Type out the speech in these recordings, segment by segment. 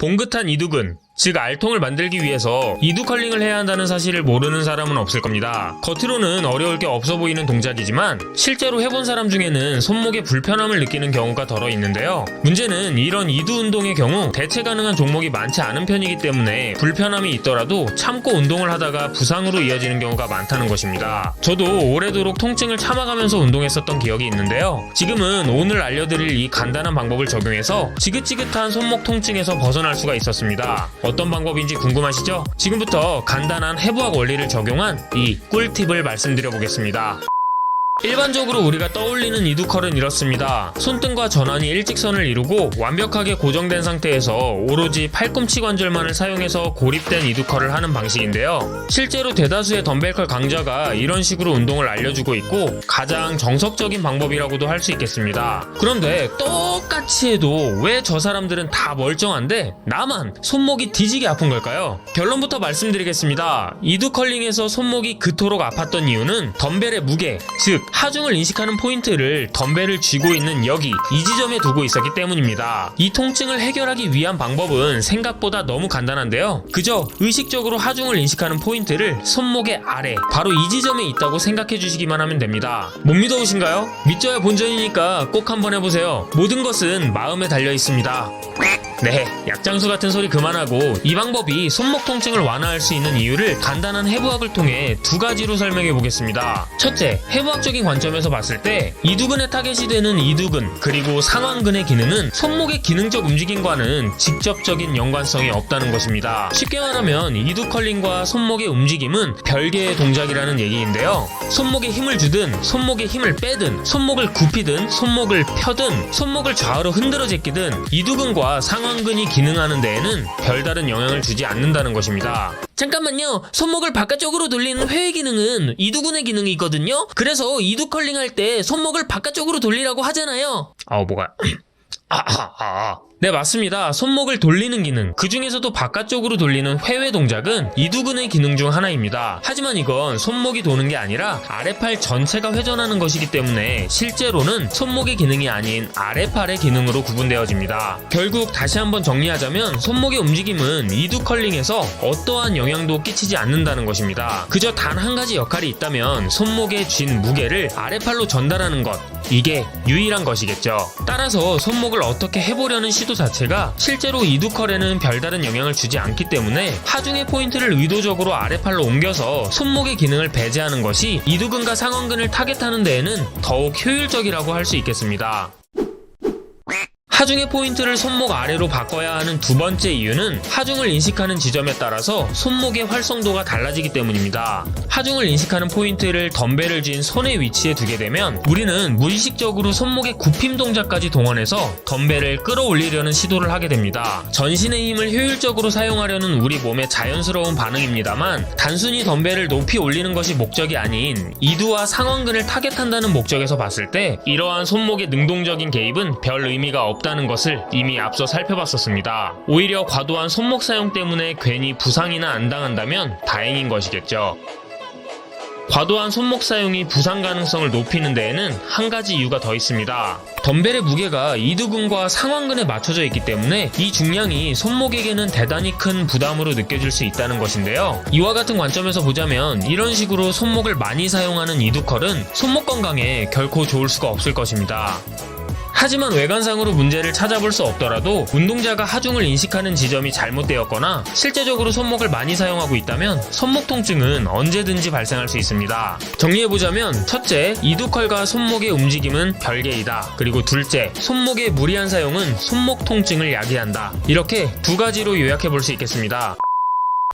봉긋한 이두근, 즉 알통을 만들기 위해서 이두컬링을 해야 한다는 사실을 모르는 사람은 없을 겁니다. 겉으로는 어려울 게 없어 보이는 동작이지만 실제로 해본 사람 중에는 손목에 불편함을 느끼는 경우가 덜어 있는데요. 문제는 이런 이두 운동의 경우 대체 가능한 종목이 많지 않은 편이기 때문에 불편함이 있더라도 참고 운동을 하다가 부상으로 이어지는 경우가 많다는 것입니다. 저도 오래도록 통증을 참아가면서 운동했었던 기억이 있는데요. 지금은 오늘 알려드릴 이 간단한 방법을 적용해서 지긋지긋한 손목 통증에서 벗어날 수가 있었습니다. 어떤 방법인지 궁금하시죠? 지금부터 간단한 해부학 원리를 적용한 이 꿀팁을 말씀드려 보겠습니다. 일반적으로 우리가 떠올리는 이두컬은 이렇습니다. 손등과 전환이 일직선을 이루고 완벽하게 고정된 상태에서 오로지 팔꿈치 관절만을 사용해서 고립된 이두컬을 하는 방식인데요. 실제로 대다수의 덤벨컬 강좌가 이런 식으로 운동을 알려주고 있고 가장 정석적인 방법이라고도 할 수 있겠습니다. 그런데 똑같이 해도 왜 저 사람들은 다 멀쩡한데 나만 손목이 뒤지게 아픈 걸까요? 결론부터 말씀드리겠습니다. 이두컬링에서 손목이 그토록 아팠던 이유는 덤벨의 무게, 즉 하중을 인식하는 포인트를 덤벨을 쥐고 있는 여기 이 지점에 두고 있었기 때문입니다. 이 통증을 해결하기 위한 방법은 생각보다 너무 간단한데요. 그저 의식적으로 하중을 인식하는 포인트를 손목의 아래 바로 이 지점에 있다고 생각해 주시기만 하면 됩니다. 못 믿어오신가요? 믿져야 본전이니까 꼭 한번 해보세요. 모든 것은 마음에 달려 있습니다. 네, 약장수 같은 소리 그만하고 이 방법이 손목 통증을 완화할 수 있는 이유를 간단한 해부학을 통해 두 가지로 설명해 보겠습니다. 첫째, 해부학적인 관점에서 봤을 때 이두근의 타겟이 되는 이두근 그리고 상완근의 기능은 손목의 기능적 움직임과는 직접적인 연관성이 없다는 것입니다. 쉽게 말하면 이두컬링과 손목의 움직임은 별개의 동작이라는 얘기인데요. 손목에 힘을 주든 손목에 힘을 빼든 손목을 굽히든 손목을 펴든 손목을 좌우로 흔들어 제끼든 이두근과 상완근이 기능하는 데에는 별다른 영향을 주지 않는다는 것입니다. 잠깐만요. 손목을 바깥쪽으로 돌리는 회의 기능은 이두근의 기능이거든요. 그래서 이두컬링 할 때 손목을 바깥쪽으로 돌리라고 하잖아요. 뭐가 네, 맞습니다. 손목을 돌리는 기능, 그 중에서도 바깥쪽으로 돌리는 회외 동작은 이두근의 기능 중 하나입니다. 하지만 이건 손목이 도는 게 아니라 아래팔 전체가 회전하는 것이기 때문에 실제로는 손목의 기능이 아닌 아래팔의 기능으로 구분되어집니다. 결국 다시 한번 정리하자면 손목의 움직임은 이두컬링에서 어떠한 영향도 끼치지 않는다는 것입니다. 그저 단 한 가지 역할이 있다면 손목에 쥔 무게를 아래팔로 전달하는 것, 이게 유일한 것이겠죠. 따라서 손목을 어떻게 해보려는 시도 자체가 실제로 이두컬에는 별다른 영향을 주지 않기 때문에 하중의 포인트를 의도적으로 아래팔로 옮겨서 손목의 기능을 배제하는 것이 이두근과 상완근을 타겟하는 데에는 더욱 효율적이라고 할 수 있겠습니다. 하중의 포인트를 손목 아래로 바꿔야 하는 두 번째 이유는 하중을 인식하는 지점에 따라서 손목의 활성도가 달라지기 때문입니다. 하중을 인식하는 포인트를 덤벨을 쥔 손의 위치에 두게 되면 우리는 무의식적으로 손목의 굽힘 동작까지 동원해서 덤벨을 끌어올리려는 시도를 하게 됩니다. 전신의 힘을 효율적으로 사용하려는 우리 몸의 자연스러운 반응입니다만 단순히 덤벨을 높이 올리는 것이 목적이 아닌 이두와 상완근을 타겟한다는 목적에서 봤을 때 이러한 손목의 능동적인 개입은 별 의미가 없다는 것을 이미 앞서 살펴봤었습니다. 오히려 과도한 손목 사용 때문에 괜히 부상이나 안 당한다면 다행인 것이겠죠. 과도한 손목 사용이 부상 가능성을 높이는 데에는 한 가지 이유가 더 있습니다. 덤벨의 무게가 이두근과 상완근에 맞춰져 있기 때문에 이 중량이 손목에게는 대단히 큰 부담으로 느껴질 수 있다는 것인데요. 이와 같은 관점에서 보자면 이런 식으로 손목을 많이 사용하는 이두컬은 손목 건강에 결코 좋을 수가 없을 것입니다. 하지만 외관상으로 문제를 찾아볼 수 없더라도 운동자가 하중을 인식하는 지점이 잘못되었거나 실제적으로 손목을 많이 사용하고 있다면 손목 통증은 언제든지 발생할 수 있습니다. 정리해보자면 첫째, 이두컬과 손목의 움직임은 별개이다. 그리고 둘째, 손목의 무리한 사용은 손목 통증을 야기한다. 이렇게 두 가지로 요약해볼 수 있겠습니다.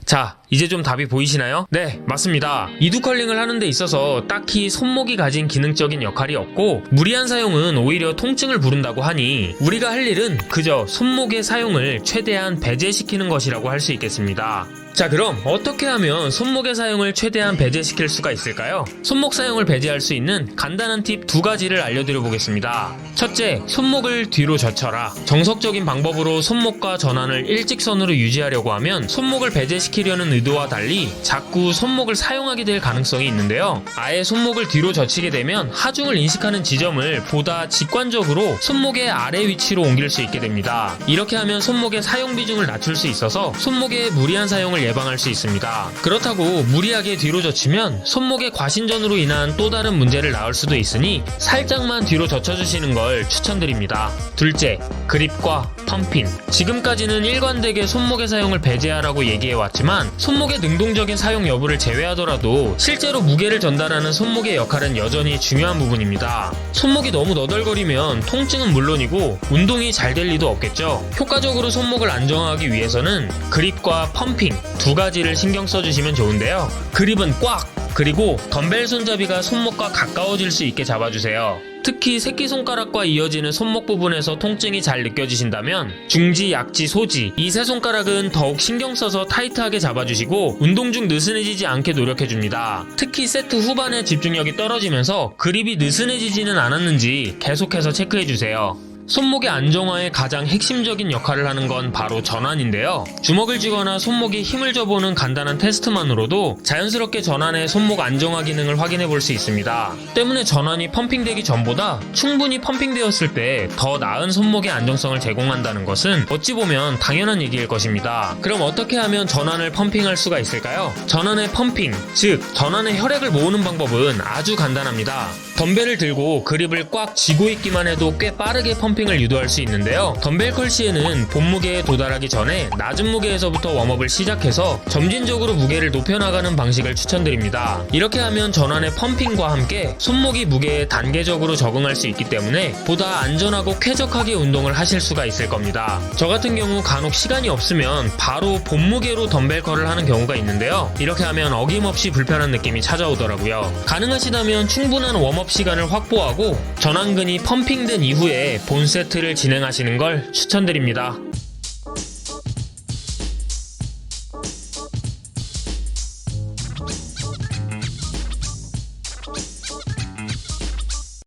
자, 이제 좀 답이 보이시나요? 네, 맞습니다. 이두컬링을 하는 데 있어서 딱히 손목이 가진 기능적인 역할이 없고 무리한 사용은 오히려 통증을 부른다고 하니 우리가 할 일은 그저 손목의 사용을 최대한 배제시키는 것이라고 할 수 있겠습니다. 자, 그럼 어떻게 하면 손목의 사용을 최대한 배제시킬 수가 있을까요? 손목 사용을 배제할 수 있는 간단한 팁 두 가지를 알려드려 보겠습니다. 첫째, 손목을 뒤로 젖혀라. 정석적인 방법으로 손목과 전환을 일직선으로 유지하려고 하면 손목을 배제시키려는 의도와 달리 자꾸 손목을 사용하게 될 가능성이 있는데요. 아예 손목을 뒤로 젖히게 되면 하중을 인식하는 지점을 보다 직관적으로 손목의 아래 위치로 옮길 수 있게 됩니다. 이렇게 하면 손목의 사용 비중을 낮출 수 있어서 손목의 무리한 사용을 예방할 수 있습니다. 그렇다고 무리하게 뒤로 젖히면 손목의 과신전으로 인한 또 다른 문제를 낳을 수도 있으니 살짝만 뒤로 젖혀주시는 걸 추천드립니다. 둘째, 그립과 펌핑. 지금까지는 일관되게 손목의 사용을 배제하라고 얘기해왔지만 손목의 능동적인 사용 여부를 제외하더라도 실제로 무게를 전달하는 손목의 역할은 여전히 중요한 부분입니다. 손목이 너무 너덜거리면 통증은 물론이고 운동이 잘 될 리도 없겠죠. 효과적으로 손목을 안정화하기 위해서는 그립과 펌핑 두 가지를 신경 써주시면 좋은데요. 그립은 꽉! 그리고 덤벨 손잡이가 손목과 가까워질 수 있게 잡아주세요. 특히 새끼손가락과 이어지는 손목 부분에서 통증이 잘 느껴지신다면 중지, 약지, 소지 이 세 손가락은 더욱 신경 써서 타이트하게 잡아주시고 운동 중 느슨해지지 않게 노력해줍니다. 특히 세트 후반에 집중력이 떨어지면서 그립이 느슨해지지는 않았는지 계속해서 체크해주세요. 손목의 안정화에 가장 핵심적인 역할을 하는 건 바로 전환인데요. 주먹을 쥐거나 손목에 힘을 줘보는 간단한 테스트만으로도 자연스럽게 전환의 손목 안정화 기능을 확인해 볼 수 있습니다. 때문에 전환이 펌핑되기 전보다 충분히 펌핑되었을 때 더 나은 손목의 안정성을 제공한다는 것은 어찌 보면 당연한 얘기일 것입니다. 그럼 어떻게 하면 전환을 펌핑할 수가 있을까요? 전환의 펌핑, 즉 전환의 혈액을 모으는 방법은 아주 간단합니다. 덤벨을 들고 그립을 꽉 쥐고 있기만 해도 꽤 빠르게 펌핑을 유도할 수 있는데요. 덤벨 컬 시에는 본무게에 도달하기 전에 낮은 무게에서부터 웜업을 시작해서 점진적으로 무게를 높여나가는 방식을 추천드립니다. 이렇게 하면 전환의 펌핑과 함께 손목이 무게에 단계적으로 적응할 수 있기 때문에 보다 안전하고 쾌적하게 운동을 하실 수가 있을 겁니다. 저 같은 경우 간혹 시간이 없으면 바로 본무게로 덤벨 컬을 하는 경우가 있는데요. 이렇게 하면 어김없이 불편한 느낌이 찾아오더라고요. 가능하시다면 충분한 웜업 시간을 확보하고 전완근이 펌핑된 이후에 본 세트를 진행하시는 걸 추천드립니다.